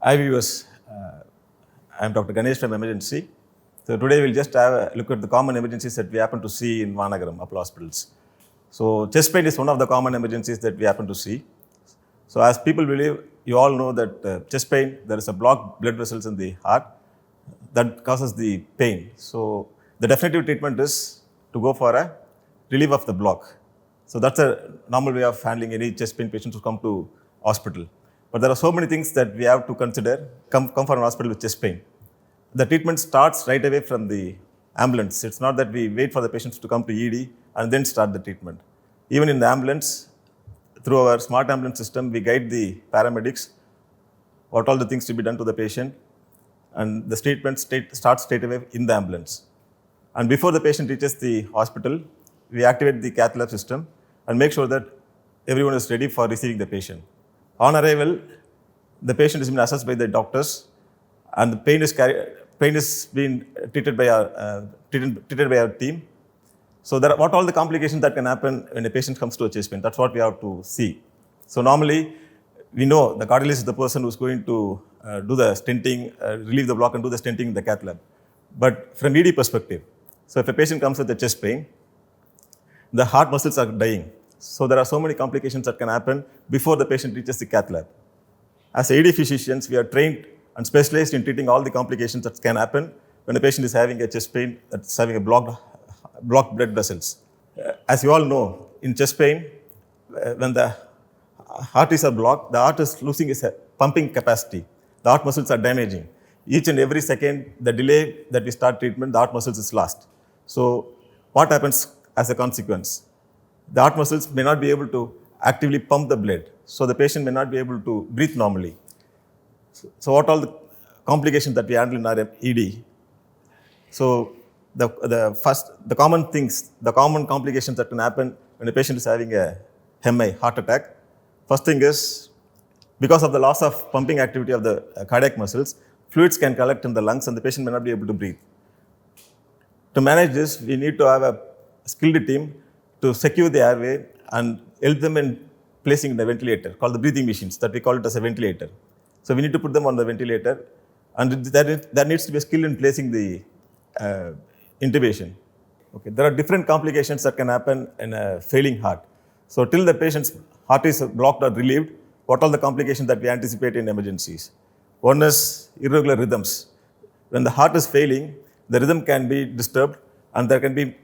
Hi viewers, I am Dr. Ganesh from Emergency. So today we'll just have a look at the common emergencies that we happen to see in Vanagaram, Apollo hospitals. So chest pain is one of the common emergencies that we happen to see. So as people believe, you all know that chest pain, there is a blocked blood vessels in the heart that causes the pain. So the definitive treatment is to go for a relief of the block. So that's a normal way of handling any chest pain patients who come to hospital. But there are so many things that we have to consider, come for an hospital with chest pain. The treatment starts right away from the ambulance. It's not that we wait for the patients to come to ED and then start the treatment. Even in the ambulance, through our smart ambulance system, we guide the paramedics what all the things to be done to the patient, and the treatment starts straight away in the ambulance. And before the patient reaches the hospital, we activate the Cath Lab system and make sure that everyone is ready for receiving the patient. On arrival, the patient is being assessed by the doctors, and the pain is being treated by our team. So what all the complications that can happen when a patient comes to a chest pain, that's what we have to see. So normally, we know the cardiologist is the person who's going to do the stenting, relieve the block and do the stenting in the Cath Lab. But from ED perspective, so if a patient comes with a chest pain, the heart muscles are dying. So there are so many complications that can happen before the patient reaches the Cath Lab. As ED physicians, we are trained and specialized in treating all the complications that can happen when a patient is having a chest pain that's having a blocked blood vessels. As you all know, in chest pain, when the arteries are blocked, the heart is losing its pumping capacity. The heart muscles are damaging. Each and every second, the delay that we start treatment, the heart muscles is lost. So what happens as a consequence? The heart muscles may not be able to actively pump the blood. So the patient may not be able to breathe normally. So what all the complications that we handle in our ED? So the common complications that can happen when a patient is having a MI, heart attack. First thing is, because of the loss of pumping activity of the cardiac muscles, fluids can collect in the lungs and the patient may not be able to breathe. To manage this, we need to have a skilled team to secure the airway and help them in placing the ventilator, called the breathing machines, that we call it as a ventilator. So we need to put them on the ventilator, and there needs to be a skill in placing the intubation. Okay, there are different complications that can happen in a failing heart. So till the patient's heart is blocked or relieved, what all the complications that we anticipate in emergencies? One is irregular rhythms. When the heart is failing, the rhythm can be disturbed, and there can be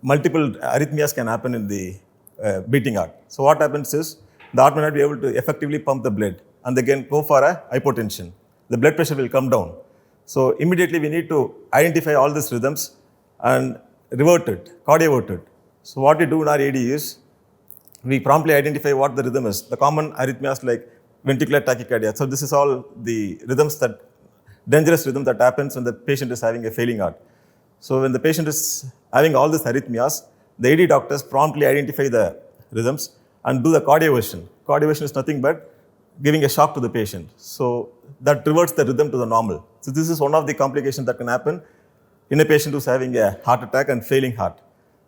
multiple arrhythmias can happen in the beating heart. So what happens is, the heart may not be able to effectively pump the blood, and they can go for a hypotension. The blood pressure will come down. So immediately we need to identify all these rhythms and revert it, cardiovert it. So what we do in our AD is, we promptly identify what the rhythm is. The common arrhythmias like ventricular tachycardia. So this is all the dangerous rhythm that happens when the patient is having a failing heart. So when the patient is having all these arrhythmias, the AD doctors promptly identify the rhythms and do the cardioversion. Cardioversion is nothing but giving a shock to the patient. So that reverts the rhythm to the normal. So this is one of the complications that can happen in a patient who's having a heart attack and failing heart.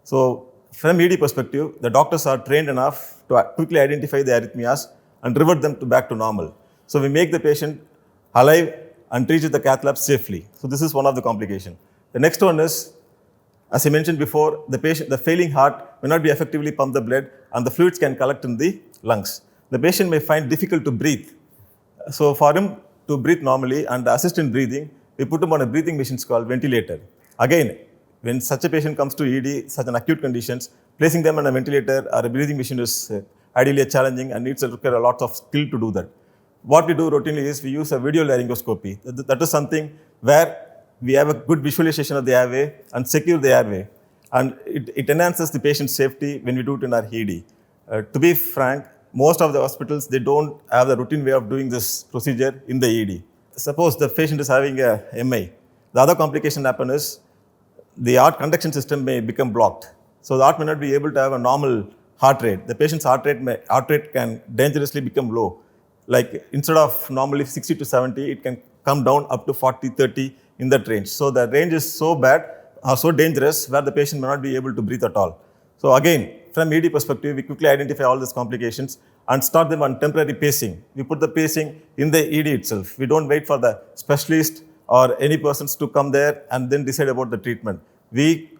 So from ED perspective, the doctors are trained enough to quickly identify the arrhythmias and revert them back to normal. So we make the patient alive and reach the Cath Lab safely. So this is one of the complications. The next one is, as I mentioned before, the failing heart may not be effectively pump the blood, and the fluids can collect in the lungs. The patient may find difficult to breathe. So for him to breathe normally and assist in breathing, we put him on a breathing machine called ventilator. Again, when such a patient comes to ED, such an acute conditions, placing them on a ventilator or a breathing machine is ideally challenging and needs to require a lot of skill to do that. What we do routinely is we use a video laryngoscopy. That is something where we have a good visualization of the airway and secure the airway. And it enhances the patient's safety when we do it in our ED. To be frank, most of the hospitals, they don't have the routine way of doing this procedure in the ED. Suppose the patient is having a MI. The other complication happen is the heart conduction system may become blocked. So the heart may not be able to have a normal heart rate. The patient's heart rate can dangerously become low. Like instead of normally 60 to 70, it can come down up to 40, 30 in that range. So the range is so bad, so dangerous, where the patient may not be able to breathe at all. So again, from ED perspective, we quickly identify all these complications and start them on temporary pacing. We put the pacing in the ED itself. We don't wait for the specialist or any persons to come there and then decide about the treatment. We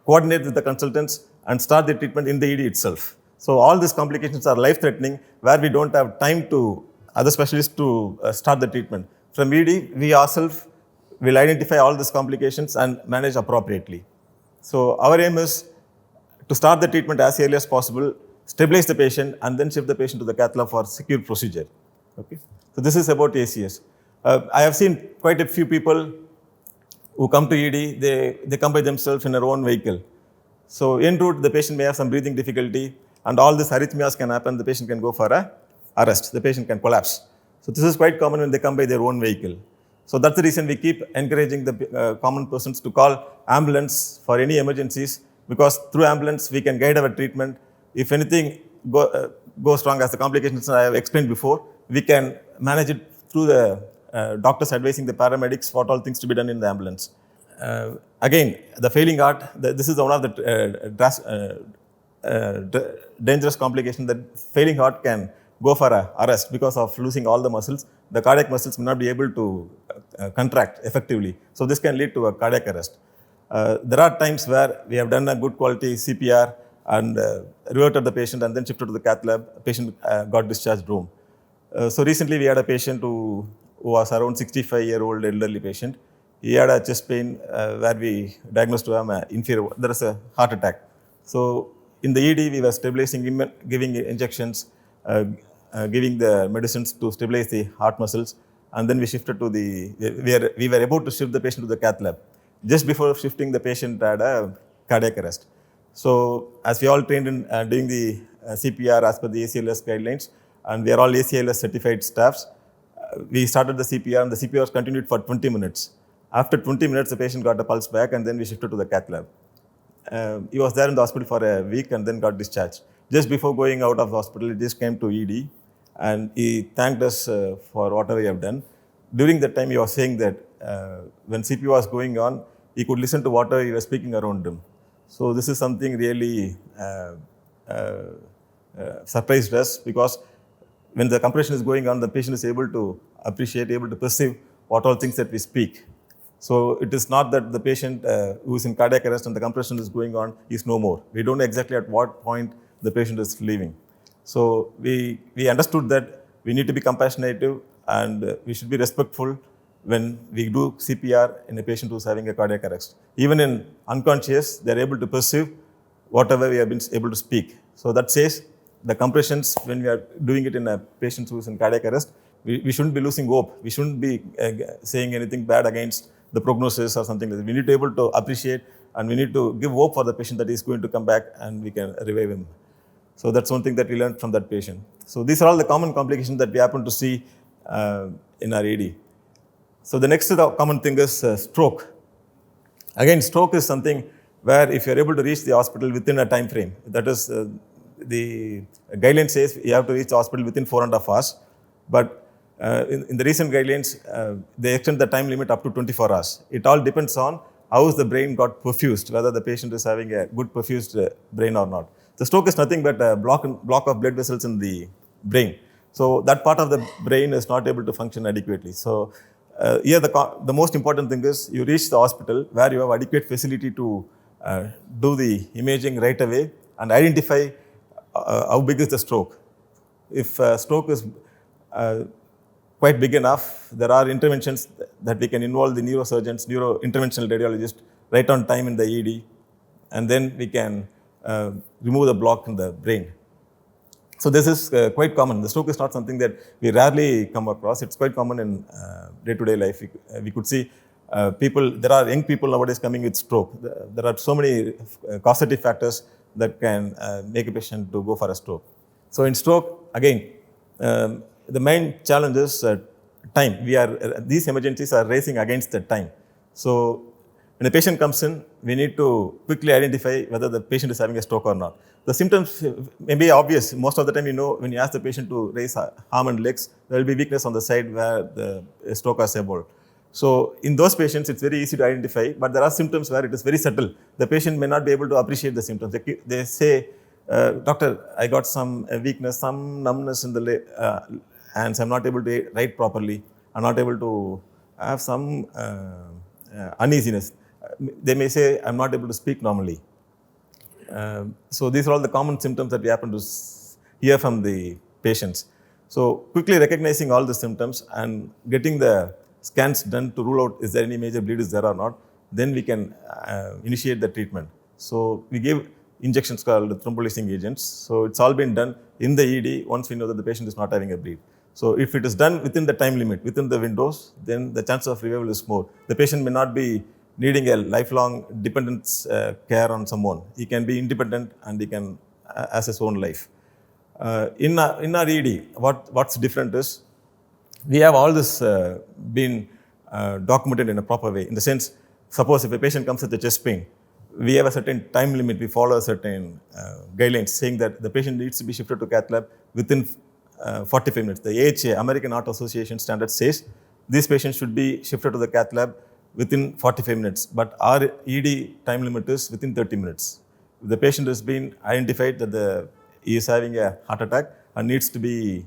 coordinate with the consultants and start the treatment in the ED itself. So all these complications are life-threatening where we don't have time to other specialists to start the treatment. From ED, we ourselves will identify all these complications and manage appropriately. So our aim is to start the treatment as early as possible, stabilize the patient, and then shift the patient to the Cath Lab for secure procedure. Okay. So this is about ACS. I have seen quite a few people who come to ED, they come by themselves in their own vehicle. So en route, the patient may have some breathing difficulty, and all these arrhythmias can happen. The patient can go for a arrest. The patient can collapse. So this is quite common when they come by their own vehicle. So that's the reason we keep encouraging the common persons to call ambulance for any emergencies, because through ambulance we can guide our treatment. If anything goes wrong, as the complications I have explained before, we can manage it through the doctors advising the paramedics what all things to be done in the ambulance. Again, the failing heart, this is one of the dangerous complications, that failing heart can go for a arrest because of losing all the muscles. The cardiac muscles may not be able to contract effectively. So this can lead to a cardiac arrest. There are times where we have done a good quality CPR and reverted the patient and then shifted to the Cath Lab. The patient got discharged home. So recently we had a patient who was around 65-year-old elderly patient. He had a chest pain where we diagnosed to him there is a heart attack. So in the ED, we were stabilizing him, giving injections, giving the medicines to stabilize the heart muscles, and then we shifted to we were about to shift the patient to the Cath Lab. Just before shifting, the patient had a cardiac arrest. So as we all trained in doing the CPR as per the ACLS guidelines, and we are all ACLS certified staffs, we started the CPR, and the CPR was continued for 20 minutes. After 20 minutes, the patient got a pulse back, and then we shifted to the Cath Lab. He was there in the hospital for a week and then got discharged. Just before going out of the hospital, he just came to ED, and he thanked us for whatever we have done. During that time, he was saying that when CPR was going on, he could listen to whatever he was speaking around him. So this is something really surprised us, because when the compression is going on, the patient is able to appreciate, able to perceive what all things that we speak. So it is not that the patient who is in cardiac arrest and the compression is going on is no more. We don't know exactly at what point the patient is leaving. So we understood that we need to be compassionate and we should be respectful when we do CPR in a patient who is having a cardiac arrest. Even in unconscious, they are able to perceive whatever we have been able to speak. So that says the compressions, when we are doing it in a patient who is in cardiac arrest, we shouldn't be losing hope. We shouldn't be saying anything bad against the prognosis or something like that. We need to be able to appreciate, and we need to give hope for the patient that he is going to come back and we can revive him. So that's one thing that we learned from that patient. So these are all the common complications that we happen to see in our AD. So the next common thing is stroke. Again, stroke is something where if you are able to reach the hospital within a time frame, that is the guideline says you have to reach the hospital within 4.5 hours. But in the recent guidelines, they extend the time limit up to 24 hours. It all depends on how is the brain got perfused, whether the patient is having a good perfused brain or not. The stroke is nothing but a block of blood vessels in the brain. So that part of the brain is not able to function adequately. So here the most important thing is you reach the hospital where you have adequate facility to do the imaging right away and identify how big is the stroke. If stroke is quite big enough, there are interventions that we can involve the neurosurgeons, neurointerventional radiologists right on time in the ED, and then we can remove the block in the brain. So this is quite common. The stroke is not something that we rarely come across. It's quite common in day-to-day life. We could see there are young people nowadays coming with stroke. There are so many causative factors that can make a patient to go for a stroke. So in stroke, again, the main challenge is time. These emergencies are racing against the time. So when a patient comes in, we need to quickly identify whether the patient is having a stroke or not. The symptoms may be obvious. Most of the time, when you ask the patient to raise arm and legs, there will be weakness on the side where the stroke has evolved. So in those patients, it's very easy to identify, but there are symptoms where it is very subtle. The patient may not be able to appreciate the symptoms. They say doctor, I got some weakness, some numbness in the hands. I'm not able to write properly. I'm not able to have some uneasiness. They may say, I'm not able to speak normally. So these are all the common symptoms that we happen to hear from the patients. So quickly recognizing all the symptoms and getting the scans done to rule out is there any major bleed is there or not, then we can initiate the treatment. So we give injections called thrombolyzing agents. So it's all been done in the ED once we know that the patient is not having a bleed. So if it is done within the time limit, within the windows, then the chance of revival is more. The patient may not be needing a lifelong dependence care on someone. He can be independent and he can has his own life. In our ED, what's different is we have all this been documented in a proper way. In the sense, suppose if a patient comes with a chest pain, we have a certain time limit, we follow a certain guidelines saying that the patient needs to be shifted to Cath Lab within 45 minutes. The AHA, American Heart Association standard says these patients should be shifted to the Cath Lab within 45 minutes, but our ED time limit is within 30 minutes. If the patient has been identified that he is having a heart attack and needs to be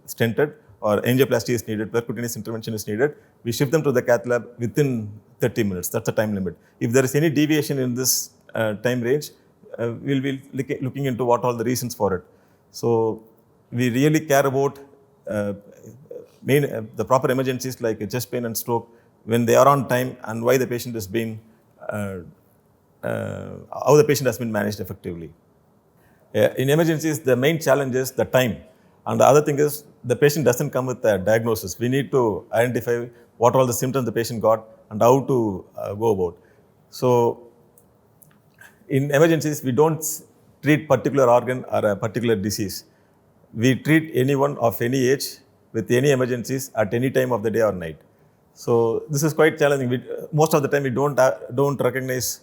stented or angioplasty is needed, percutaneous intervention is needed, we shift them to the Cath Lab within 30 minutes. That's the time limit. If there is any deviation in this time range, we'll be looking into what all the reasons for it. So we really care about the proper emergencies like chest pain and stroke when they are on time and why the patient has been, how the patient has been managed effectively. In emergencies, the main challenge is the time. And the other thing is the patient doesn't come with a diagnosis. We need to identify what all the symptoms the patient got and how to go about. So in emergencies, we don't treat particular organ or a particular disease. We treat anyone of any age with any emergencies at any time of the day or night. So this is quite challenging. Most of the time we don't recognize,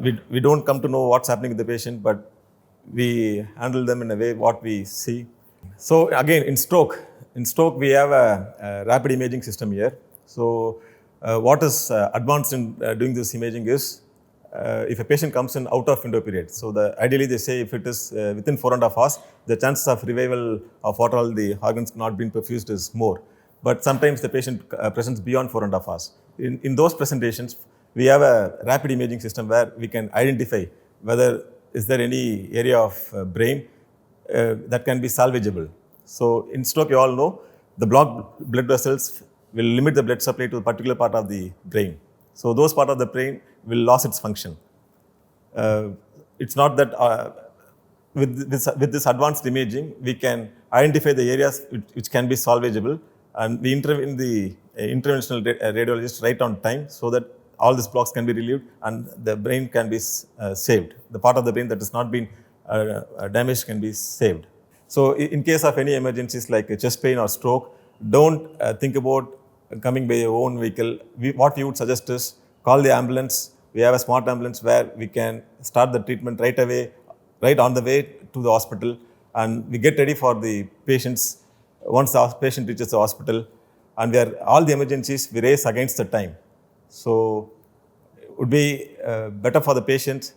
we don't come to know what's happening with the patient, but we handle them in a way what we see. So again, in stroke we have a rapid imaging system here. So what is advanced in doing this imaging is if a patient comes in out of window period. So ideally they say if it is within 4.5 hours, the chances of revival of what all the organs not being perfused is more. But sometimes the patient presents beyond 4.5 hours. In those presentations, we have a rapid imaging system where we can identify whether is there any area of brain that can be salvageable. So in stroke, you all know, the blocked blood vessels will limit the blood supply to a particular part of the brain. So those part of the brain will lose its function. It's not that with this advanced imaging, we can identify the areas which can be salvageable, and we intervene the interventional radiologist right on time so that all these blocks can be relieved and the brain can be saved. The part of the brain that has not been damaged can be saved. So in case of any emergencies like chest pain or stroke, don't think about coming by your own vehicle. What we would suggest is call the ambulance. We have a smart ambulance where we can start the treatment right away, right on the way to the hospital, and we get ready for the patients once the patient reaches the hospital, and all the emergencies we raise against the time. So it would be better for the patient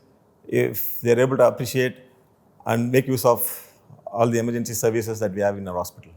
if they are able to appreciate and make use of all the emergency services that we have in our hospital.